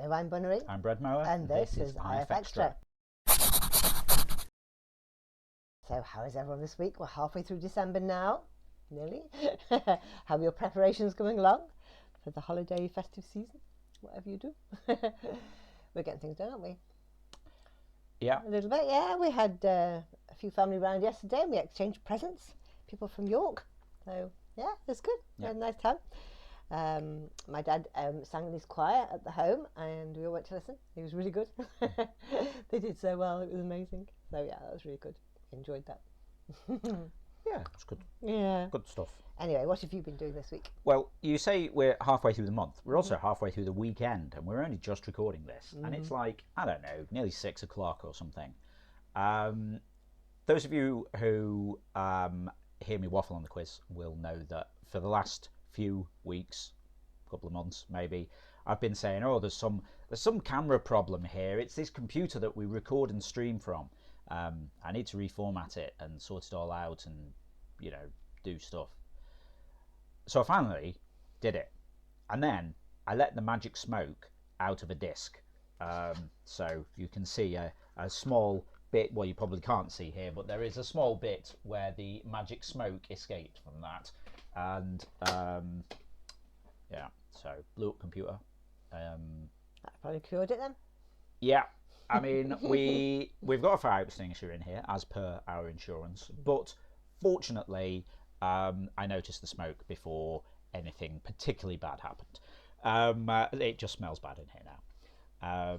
Hello, I'm Bunnery. I'm Breadmower. And this is IFXtra. So how is everyone this week? We're halfway through December now, nearly. How are your preparations coming along for the holiday festive season? Whatever you do. We're getting things done, aren't we? Yeah. A little bit, yeah. We had a few family round yesterday and we exchanged presents. People from York. So, yeah, it was good. We had a nice time. My dad sang in his choir at the home and we all went to listen. He was really good. They did so well. It was amazing. So, yeah, that was really good. Enjoyed that. Yeah, it's good. Yeah. Good stuff. Anyway, what have you been doing this week? Well, you say we're halfway through the month. We're also halfway through the weekend, and we're only just recording this. And it's like, I don't know, nearly 6 o'clock or something. Those of you who hear me waffle on the quiz will know that for the last few weeks, couple of months maybe, I've been saying, oh, there's some camera problem here. It's this computer that we record and stream from. I need to reformat it and sort it all out and, you know, do stuff. So I finally did it. And then I let the magic smoke out of a disc. So you can see a small bit, well, you probably can't see here, but there is a small bit where the magic smoke escaped from that. And yeah, so blew up computer. That probably cured it then? Yeah. I mean, we've got a fire extinguisher in here as per our insurance, but fortunately, I noticed the smoke before anything particularly bad happened. It just smells bad in here now.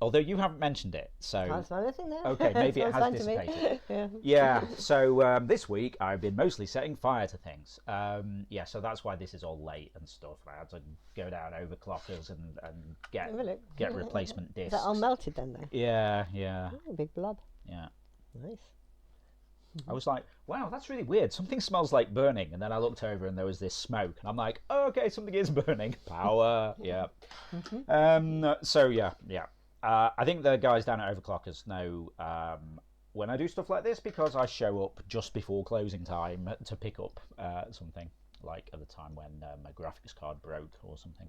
Although you haven't mentioned it, so Can't smell anything now. Okay, maybe it has dissipated. Yeah. So this week I've been mostly setting fire to things. Yeah, so that's why this is all late and stuff. I had to go down overclockers and get replacement discs. Is that all melted then, though? Yeah. Oh, a big blob. Yeah. Nice. I was like, wow, that's really weird. Something smells like burning. And then I looked over and there was this smoke. And I'm like, oh, okay, something is burning. Power. Yeah. So, yeah. I think the guys down at Overclockers know when I do stuff like this because I show up just before closing time to pick up something, like at the time when my graphics card broke or something.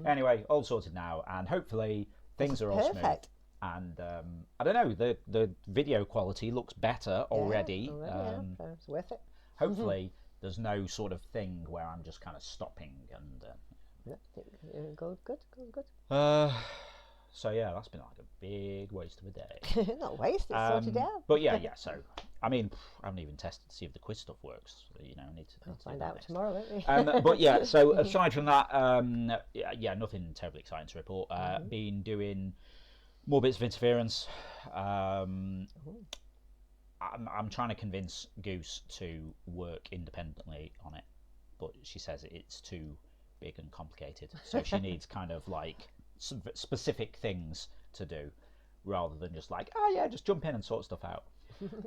Anyway, all sorted now, and hopefully things are all smooth. And I don't know, the video quality looks better already. Yeah, it's worth it. Hopefully there's no sort of thing where I'm just kind of stopping and... Good. So yeah, that's been like a big waste of a day. Not waste, it's sorted out. But yeah. So I mean, I haven't even tested to see if the quiz stuff works. So, you know, I need to find out tomorrow, won't we? But yeah, so aside from that, yeah, nothing terribly exciting to report. Been doing more bits of interference. I'm trying to convince Goose to work independently on it, but she says it's too big and complicated. So she needs kind of like some specific things to do rather than just like, oh yeah, just jump in and sort stuff out.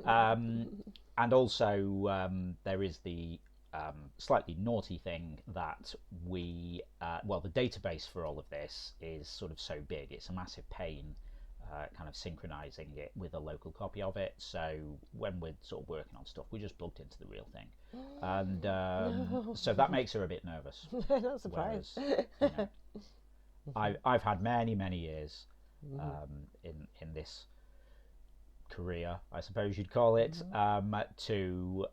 And also there is the slightly naughty thing that the database for all of this is sort of so big, it's a massive pain kind of synchronizing it with a local copy of it. So when we're sort of working on stuff, we just plugged into the real thing, and so that makes her a bit nervous. Not surprised. Whereas, you know, I've had many years in this career, I suppose you'd call it, to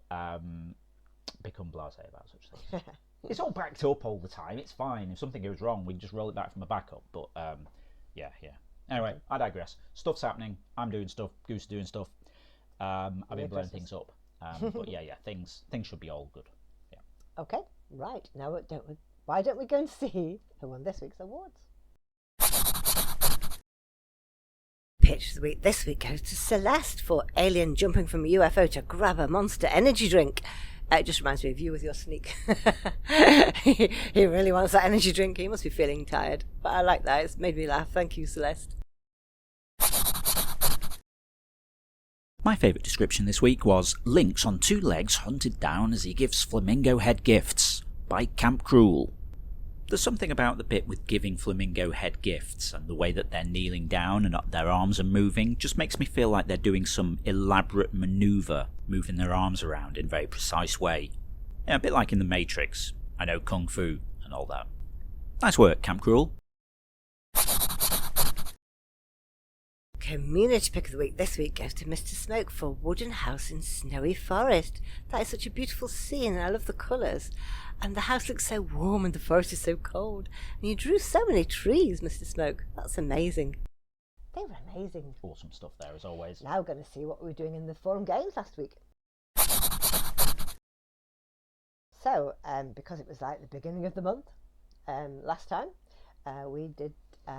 become blasé about such things. It's all backed up all the time. It's fine. If something goes wrong, we can just roll it back from a backup. But yeah. Anyway, I digress. Stuff's happening. I'm doing stuff. Goose is doing stuff. I've been blowing things up. But yeah, things should be all good. Yeah. Okay, right. Now, why don't we go and see who won this week's awards? Pitch of the week this week goes to Celeste for Alien jumping from a UFO to grab a Monster energy drink. It just reminds me of you with your sneak. He really wants that energy drink. He must be feeling tired. But I like that. It's made me laugh. Thank you, Celeste. My favourite description this week was Lynx on 2 legs hunted down as he gives flamingo head gifts by Camp Cruel. There's something about the bit with giving flamingo head gifts and the way that they're kneeling down and their arms are moving just makes me feel like they're doing some elaborate manoeuvre, moving their arms around in a very precise way. Yeah, a bit like in The Matrix. I know Kung Fu and all that. Nice work, Camp Cruel. Community pick of the week this week goes to Mr. Smoke for Wooden House in Snowy Forest. That is such a beautiful scene and I love the colours. And the house looks so warm and the forest is so cold. And you drew so many trees, Mr. Smoke. That's amazing. They were amazing. Awesome stuff there as always. Now we're going to see what we were doing in the forum games last week. So, because it was like the beginning of the month last time, we did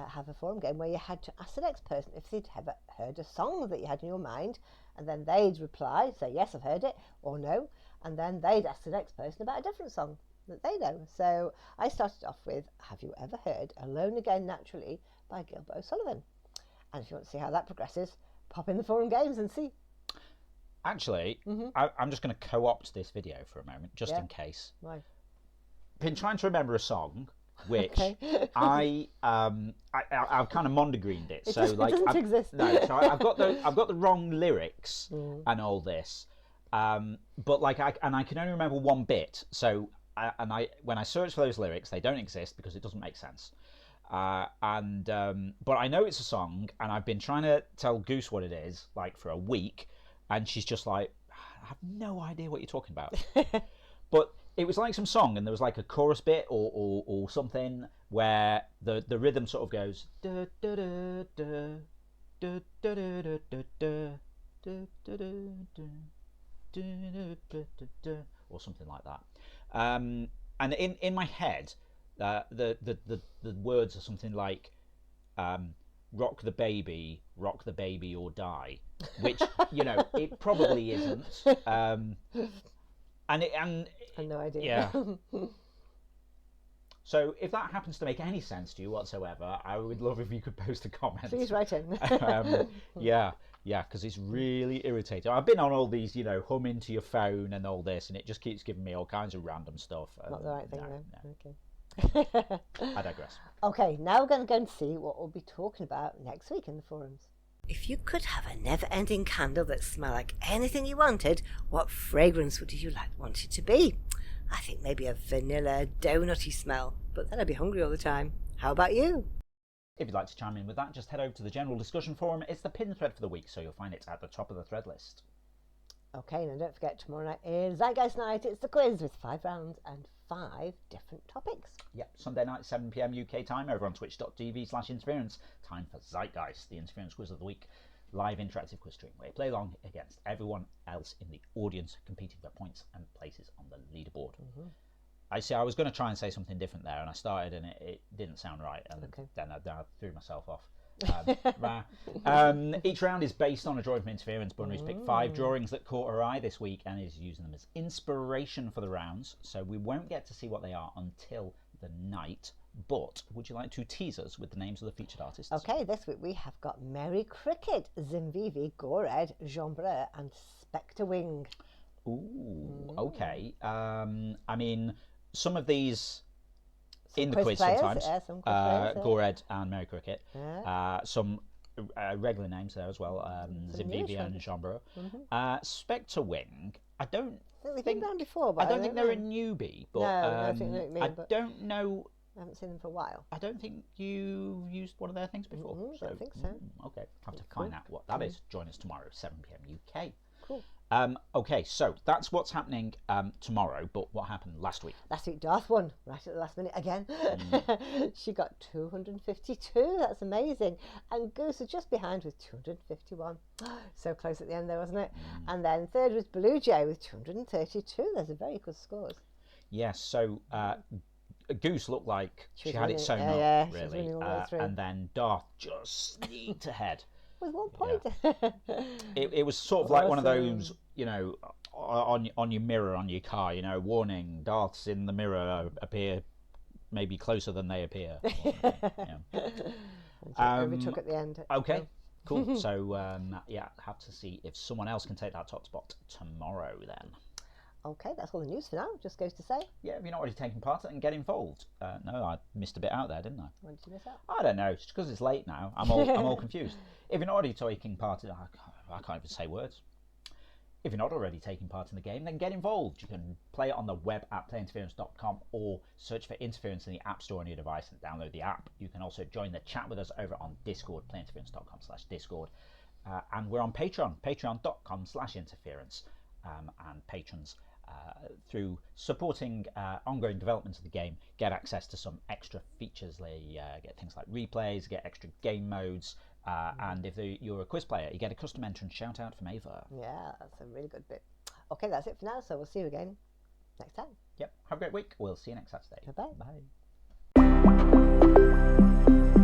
have a forum game where you had to ask the next person if they'd ever heard a song that you had in your mind, and then they'd reply, say yes, I've heard it, or no, and then they'd ask the next person about a different song that they know. So I started off with, have you ever heard Alone Again Naturally by Gilbert O'Sullivan? And if you want to see how that progresses, pop in the forum games and see. Actually, I'm just going to co-opt this video for a moment, just in case. Why? Been trying to remember a song which Okay. I've kind of mondegreened it. It So doesn't- like it doesn't I've, exist. No, so I've got the wrong lyrics and all this. But like I can only remember one bit. So when I search for those lyrics, they don't exist because it doesn't make sense. But I know it's a song, and I've been trying to tell Goose what it is like for a week, and she's just like, I have no idea what you're talking about. But it was like some song, and there was like a chorus bit or something where the rhythm sort of goes da da da da da da da da da da da da, or something like that. And in my head, the words are something like rock the baby or die, which it probably isn't. I have no idea. Yeah. So if that happens to make any sense to you whatsoever, I would love if you could post a comment. Please write in. Yeah, because it's really irritating. I've been on all these, hum into your phone and all this, and it just keeps giving me all kinds of random stuff. Not the right thing, no. though. Okay. I digress. Okay, now we're going to go and see what we'll be talking about next week in the forums. If you could have a never-ending candle that smelled like anything you wanted, what fragrance would you want it to be? I think maybe a vanilla, donutty smell, but then I'd be hungry all the time. How about you? If you'd like to chime in with that, just head over to the general discussion forum. It's the pinned thread for the week, so you'll find it at the top of the thread list. Okay, now don't forget, tomorrow night is Zeitgeist Night. It's the quiz with 5 rounds and 5 different topics. Yep, Sunday night, 7 PM UK time, over on twitch.tv/interference. Time for Zeitgeist, the interference quiz of the week. Live interactive quiz stream where you play along against everyone else in the audience, competing for points and places on the leaderboard. I was going to try and say something different there, and I started, and it didn't sound right, and then I threw myself off. Each round is based on a drawing from Interference. Bunry's picked 5 drawings that caught her eye this week and is using them as inspiration for the rounds, so we won't get to see what they are until the night. But would you like to tease us with the names of the featured artists? Okay, this week we have got Mary Cricket, Zimvivi, Gored, Jean-Breur and Spectre Wing. Ooh, okay. I mean, some of these in the quiz players, sometimes. yeah, some quiz players, yeah. Gored and Mary Cricket. Yeah. Some regular names there as well. Zimvivi and Jean-Breur. Spectre Wing, I don't We've been down before, but I don't think they're a newbie, but I think they mean, I don't know. I haven't seen them for a while. I don't think you used one of their things before. I don't think so. Okay, have to find out what that is. Join us tomorrow, 7 PM UK. Cool. Okay, so that's what's happening tomorrow, but what happened last week? Last week, Darth won right at the last minute again. She got 252. That's amazing. And Goose is just behind with 251. So close at the end there, wasn't it? And then third was Blue Jay with 232. There's a very good scores. Yes, so Goose looked like she had winning. it sewn up, Yeah, she was really. winning all the way through. And then Darth just sneaked ahead. With 1 point. It was sort of like one of those, on your mirror on your car, warning, Darths in the mirror appear maybe closer than they appear. Overtook at the end. Okay, cool. So, have to see if someone else can take that top spot tomorrow then. Okay, that's all the news for now. Just goes to say. Yeah, if you're not already taking part, then get involved. No, I missed a bit out there, didn't I? What did you miss out? I don't know. It's because it's late now. I'm all confused. If you're not already taking part, I can't even say words. If you're not already taking part in the game, then get involved. You can play it on the web at playinterference.com or search for Interference in the App Store on your device and download the app. You can also join the chat with us over on Discord, playinterference.com/Discord. And we're on Patreon, patreon.com/interference. And patrons, through supporting ongoing development of the game, get access to some extra features. They get things like replays, get extra game modes, and if you're a quiz player, you get a custom entrance shout out from Ava. Yeah, that's a really good bit. Okay, that's it for now, so we'll see you again next time. Yep, have a great week. We'll see you next Saturday. Bye-bye. Bye.